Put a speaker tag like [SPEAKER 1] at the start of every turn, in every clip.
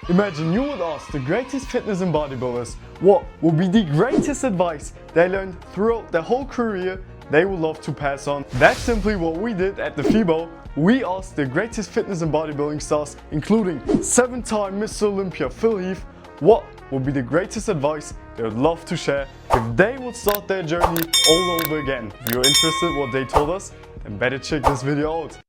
[SPEAKER 1] Imagine you would ask the greatest fitness and bodybuilders what would be the greatest advice they learned throughout their whole career they would love to pass on. That's simply what we did at the FIBO. We asked the greatest fitness and bodybuilding stars, including 7-time Mr. Olympia Phil Heath, what would be the greatest advice they would love to share if they would start their journey all over again. If you're interested in what they told us, then better check this video out.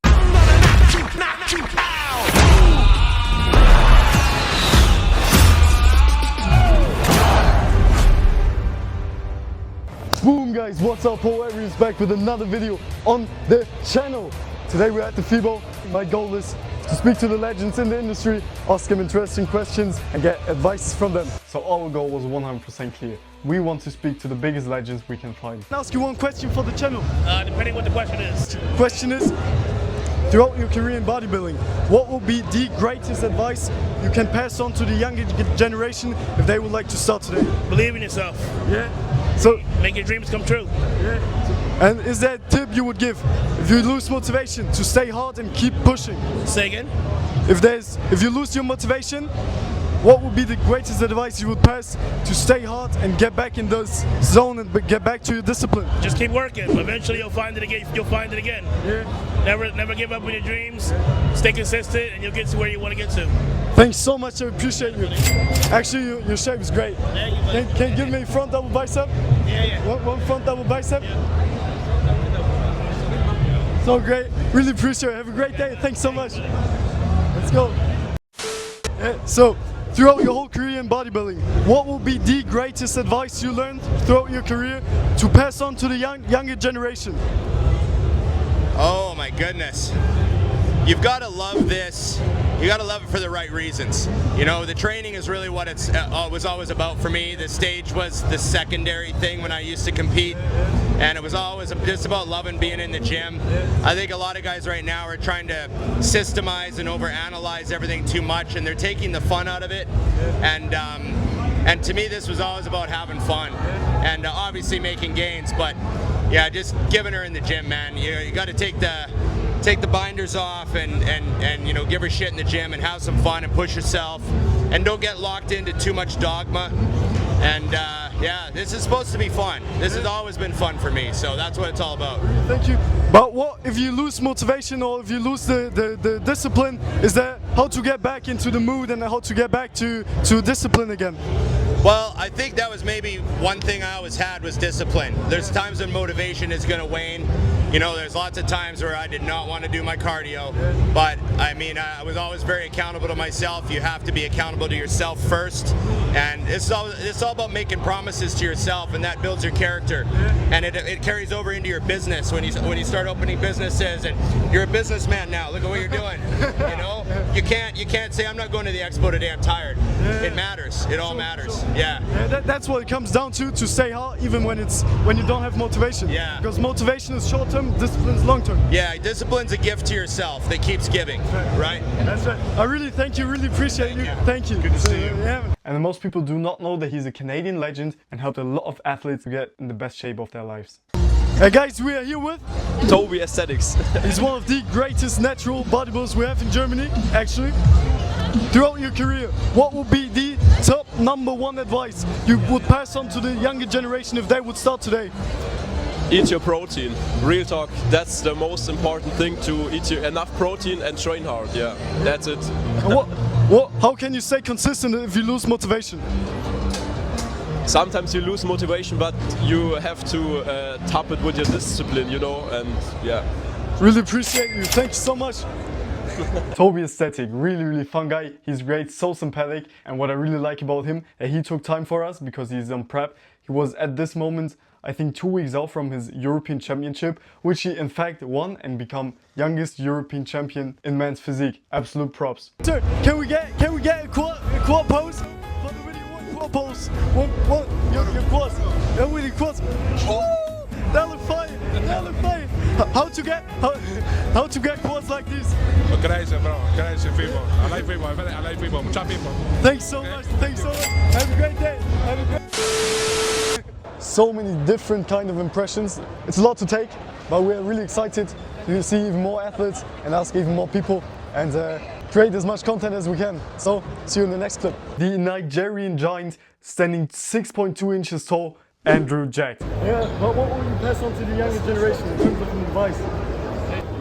[SPEAKER 1] Boom guys, what's up? Paul Avery is back with another video on the channel. Today we're at the FIBO. My goal is to speak to the legends in the industry, ask them interesting questions and get advice from them. So our goal was 100% clear. We want to speak to the biggest legends we can find. I'll ask you one question for the channel.
[SPEAKER 2] Depending what the question is.
[SPEAKER 1] Question is, throughout your career in bodybuilding, what will be the greatest advice you can pass on to the younger generation if they would like to start today?
[SPEAKER 2] Believe in yourself.
[SPEAKER 1] Yeah. So
[SPEAKER 2] make your dreams come true.
[SPEAKER 1] Yeah. And is there a tip you would give if you lose motivation to stay hard and keep pushing?
[SPEAKER 2] Say again?
[SPEAKER 1] If you lose your motivation, what would be the greatest advice you would pass to stay hard and get back in the zone and get back to your discipline?
[SPEAKER 2] Just keep working. Eventually you'll find it again. Yeah. Never give up on your dreams. Stay consistent and you'll get to where you want to get to.
[SPEAKER 1] Thanks so much. I appreciate you. Actually, your shape is great.
[SPEAKER 2] Yeah,
[SPEAKER 1] can you give me front double bicep?
[SPEAKER 2] Yeah.
[SPEAKER 1] One front double bicep?
[SPEAKER 2] Yeah.
[SPEAKER 1] So great. Really appreciate it. Have a great day. Thanks so much. Let's go. Yeah, so, throughout your whole career in bodybuilding, what will be the greatest advice you learned throughout your career to pass on to the younger generation?
[SPEAKER 3] Oh my goodness. You've got to love this. You got to love it for the right reasons. You know, the training is really what it's was always about for me. The stage was the secondary thing when I used to compete, and it was always just about loving being in the gym. I think a lot of guys right now are trying to systemize and overanalyze everything too much, and they're taking the fun out of it. And to me, this was always about having fun and obviously making gains. But yeah, just giving her in the gym, man. You got to take the binders off and you know, give her shit in the gym and have some fun and push yourself and don't get locked into too much dogma. And yeah, this is supposed to be fun. This has always been fun for me, so that's what it's all about.
[SPEAKER 1] Thank you. But what if you lose motivation or if you lose the discipline? Is there how to get back into the mood and how to get back to discipline again?
[SPEAKER 3] Well, I think that was maybe one thing I always had was discipline. There's times when motivation is going to wane. You know, there's lots of times where I did not want to do my cardio, but I mean, I was always very accountable to myself. You have to be accountable to yourself first, and it's all about making promises to yourself, and that builds your character, and it carries over into your business when you start opening businesses, and you're a businessman now. Look at what you're doing. You know, you can't say I'm not going to the expo today. I'm tired. It matters. It all matters. Yeah.
[SPEAKER 1] That's what it comes down to stay hard, even when you don't have motivation.
[SPEAKER 3] Yeah.
[SPEAKER 1] Because motivation is short term. Discipline's long term.
[SPEAKER 3] Yeah, discipline's a gift to yourself that keeps giving, right?
[SPEAKER 1] That's right. I really thank you, really appreciate you. Thank you.
[SPEAKER 3] Good to see you.
[SPEAKER 1] Yeah. And most people do not know that he's a Canadian legend and helped a lot of athletes to get in the best shape of their lives. Hey guys, we are here with
[SPEAKER 4] Toby Aesthetics.
[SPEAKER 1] He's one of the greatest natural bodybuilders we have in Germany, actually. Throughout your career, what would be the top #1 advice you would pass on to the younger generation if they would start today?
[SPEAKER 4] Eat your protein. Real talk. That's the most important thing, to eat enough protein and train hard. Yeah, that's it.
[SPEAKER 1] How can you stay consistent if you lose motivation?
[SPEAKER 4] Sometimes you lose motivation, but you have to top it with your discipline, you know, and yeah.
[SPEAKER 1] Really appreciate you. Thank you so much. Toby Aesthetic, really fun guy. He's great, so sympathetic, and what I really like about him, he took time for us because he's on prep. He was at this moment, I think, 2 weeks out from his European Championship, which he in fact won and become youngest European champion in men's physique. Absolute props. Sir, can we get a quad pose? For the video, one quad pose. Your quads. Yeah, with your quads. Oh, that look fire. That look fire. How to get quads like this?
[SPEAKER 5] Crazy, bro. Crazy people. I like people. I like people. I'm champion.
[SPEAKER 1] Thanks so much. Thanks so much. Have a great day. Have a great. So many different kind of impressions. It's a lot to take, but we're really excited to see even more athletes and ask even more people. And create as much content as we can. So, see you in the next clip. The Nigerian giant standing 6.2 inches tall, Andrew Jack. Yeah, but what will you pass on to the younger generation in terms of advice?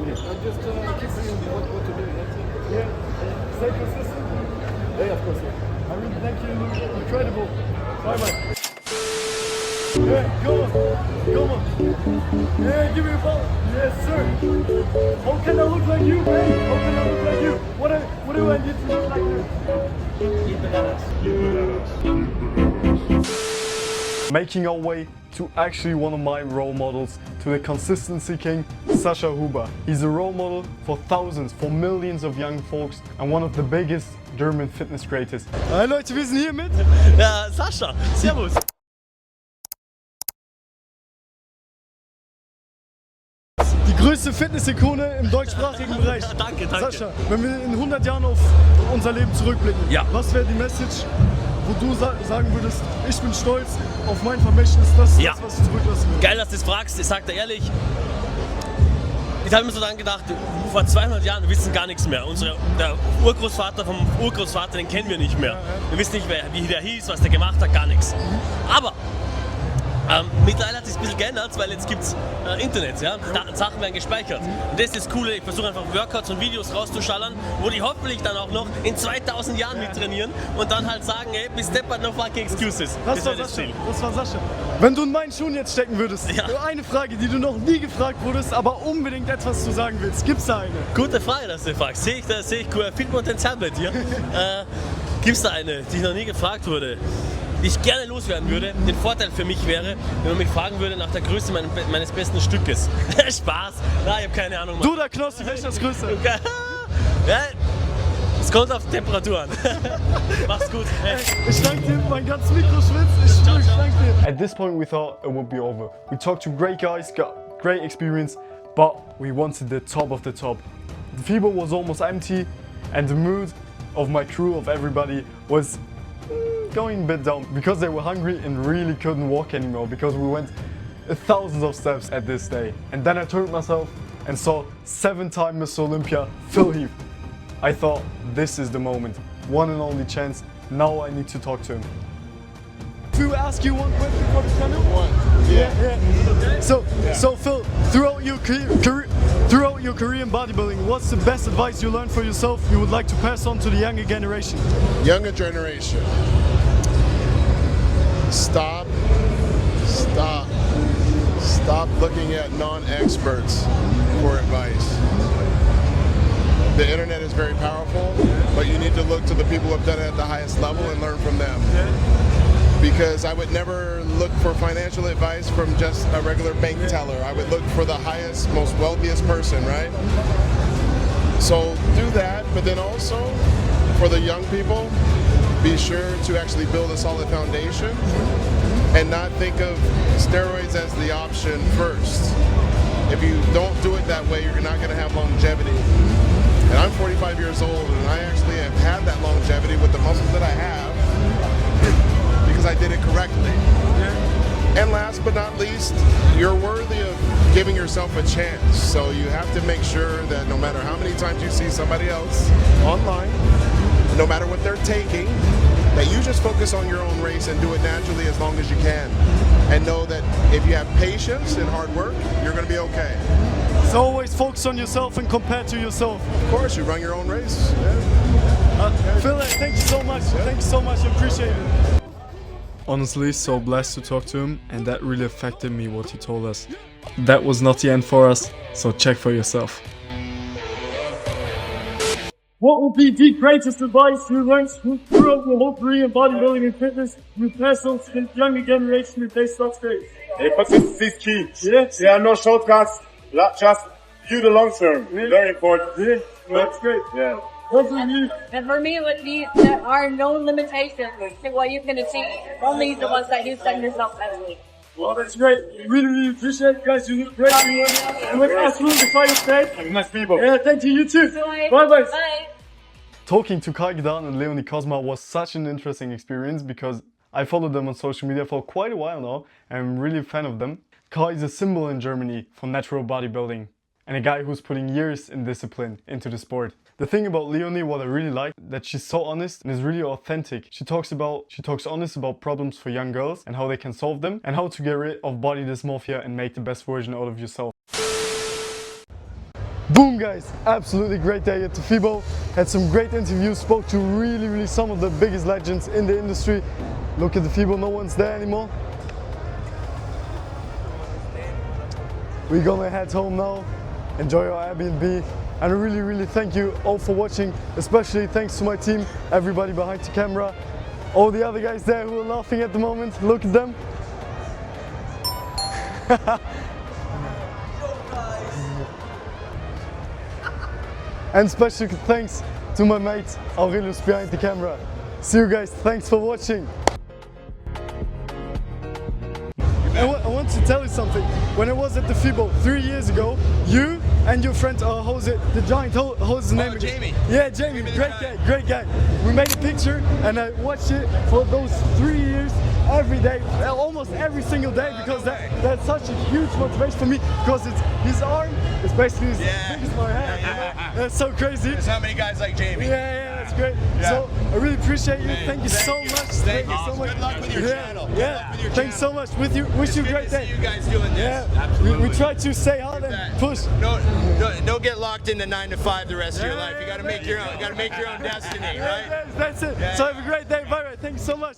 [SPEAKER 6] Just keep doing what you're doing, that's it.
[SPEAKER 1] Yeah, stay consistent. Yeah, of course, yeah. I really thank you, incredible. Bye-bye. Yeah, go on. Yeah, give me a ball. Yes, sir. How can I look like you, man? How can I look like you? What do I need to look like you? Making our way to actually one of my role models, to the consistency king, Sascha Huber. He's a role model for thousands, for millions of young folks and one of the biggest German fitness creators. Hi Leute, wir sind hier mit.
[SPEAKER 7] Ja, Sascha, servus.
[SPEAKER 1] Die größte Fitness-Ikone im deutschsprachigen Bereich.
[SPEAKER 7] Danke.
[SPEAKER 1] Sascha, wenn wir in 100 Jahren auf unser Leben zurückblicken,
[SPEAKER 7] ja.
[SPEAKER 1] Was wäre die Message, wo du sagen würdest, ich bin stolz auf mein Vermächtnis, das ist das, was ich zurücklassen will?
[SPEAKER 7] Geil, dass du das fragst, ich sag dir ehrlich. Ich habe mir so dann gedacht, vor 200 Jahren, wir wissen gar nichts mehr. Der Urgroßvater vom Urgroßvater, den kennen wir nicht mehr. Wir wissen nicht mehr, wie der hieß, was der gemacht hat, gar nichts. Aber mittlerweile hat sich ein bisschen geändert, weil jetzt gibt es Internet, ja? Sachen werden gespeichert. Und das ist das Coole, ich versuche einfach Workouts und Videos rauszuschallern, wo die hoffentlich dann auch noch in 2000 Jahren mittrainieren und dann halt sagen, ey, bis deppert, no fucking excuses.
[SPEAKER 1] Das war Sascha. Wenn du in meinen Schuhen jetzt stecken würdest, eine Frage, die du noch nie gefragt wurdest, aber unbedingt etwas zu sagen willst, gibt's da eine?
[SPEAKER 7] Gute Frage, dass du fragst. Sehe ich viel Potenzial bei dir. Gibt's da eine, die ich noch nie gefragt wurde? Die ich gerne loswerden würde. Den Vorteil für mich wäre, wenn man mich fragen würde nach der Größe meines besten Stückes. Spaß! Na, ich habe keine Ahnung.
[SPEAKER 1] Du, der Knossi, welcher ist größer?
[SPEAKER 7] Ja, es kommt auf die Temperatur an. Mach's gut.
[SPEAKER 1] Ich danke dir, mein ganzes Mikro schwitzt. Ich danke dir. At this point we thought it would be over. We talked to great guys, got great experience, but we wanted the top of the top. The fever was almost empty and the mood of my crew, of everybody, was going a bit down because they were hungry and really couldn't walk anymore because we went thousands of steps at this day. And then I turned myself and saw 7-time Mr. Olympia, Phil Heath. I thought, this is the moment, one and only chance, now I need to talk to him. To ask you one question for the channel? Yeah. So Phil, throughout your career in bodybuilding, what's the best advice you learned for yourself you would like to pass on to the younger generation?
[SPEAKER 5] Younger generation. Stop looking at non-experts for advice. The internet is very powerful, but you need to look to the people who have done it at the highest level and learn from them. Because I would never look for financial advice from just a regular bank teller. I would look for the highest, most wealthiest person, right? So do that, but then also for the young people, be sure to actually build a solid foundation and not think of steroids as the option first. If you don't do it that way, you're not going to have longevity. And I'm 45 years old, and I actually have had that longevity with the muscles that I have because I did it correctly. And last but not least, you're worthy of giving yourself a chance. So you have to make sure that no matter how many times you see somebody else online, no matter what they're taking, that you just focus on your own race and do it naturally as long as you can. And know that if you have patience and hard work, you're going to be okay.
[SPEAKER 1] So always focus on yourself and compare to yourself.
[SPEAKER 5] Of course, you run your own race.
[SPEAKER 1] Phil, thank you so much. Thank you so much. I appreciate it. Honestly, so blessed to talk to him, and that really affected me what he told us. That was not the end for us, so check for yourself. What would be the greatest advice you learned throughout your whole career in bodybuilding and fitness you pass on to the younger generation if they start straight?
[SPEAKER 8] Consistency is key. There are no shortcuts. Just view the long term. Very important.
[SPEAKER 1] That's great.
[SPEAKER 8] Yeah.
[SPEAKER 9] And for me, it would be there are no limitations to what you can achieve. Only the ones that you set yourself as.
[SPEAKER 1] Well, that's great. Really appreciate it, guys. You look great. And with us, the final stage.
[SPEAKER 8] Nice people.
[SPEAKER 1] Yeah, thank you. You too.
[SPEAKER 9] Bye.
[SPEAKER 1] Bye.
[SPEAKER 9] Bye.
[SPEAKER 1] Talking to Kai Gedan and Leonie Cosma was such an interesting experience because I followed them on social media for quite a while now and I'm really a fan of them. Kai is a symbol in Germany for natural bodybuilding and a guy who's putting years in discipline into the sport. The thing about Leonie, what I really like, that she's so honest and is really authentic. She talks honest about problems for young girls and how they can solve them and how to get rid of body dysmorphia and make the best version out of yourself. Boom guys, absolutely great day at the FIBO. Had some great interviews, spoke to really some of the biggest legends in the industry. Look at the FIBO, no one's there anymore. We're gonna head home now, enjoy our Airbnb, and I really thank you all for watching, especially thanks to my team, everybody behind the camera, all the other guys there who are laughing at the moment, look at them. And special thanks to my mate Aurelius behind the camera. See you guys, thanks for watching. I want to tell you something. When I was at the FIBO 3 years ago, you and your friend, how's it, the giant, how's his name?
[SPEAKER 3] Jamie.
[SPEAKER 1] Yeah, Jamie, great guy. We made a picture and I watched it for those 3 years, every day, almost every single day, because that's such a huge motivation for me, because it's his arm, it's basically as big as my head. You know? That's so crazy.
[SPEAKER 3] There's not many guys like Jamie.
[SPEAKER 1] Yeah, that's great.
[SPEAKER 3] Yeah.
[SPEAKER 1] So I really appreciate you. Thank you so much.
[SPEAKER 3] Thank you
[SPEAKER 1] so much.
[SPEAKER 3] Good luck with your channel.
[SPEAKER 1] Thanks so much. Wish you a great day.
[SPEAKER 3] See you guys doing this.
[SPEAKER 1] Yeah. We try to stay hard and push.
[SPEAKER 3] Don't get locked into 9 to 5 the rest of your life. You got to make your own. You got to make your own destiny, right?
[SPEAKER 1] That's it. So have a great day. Bye. Thank you so much.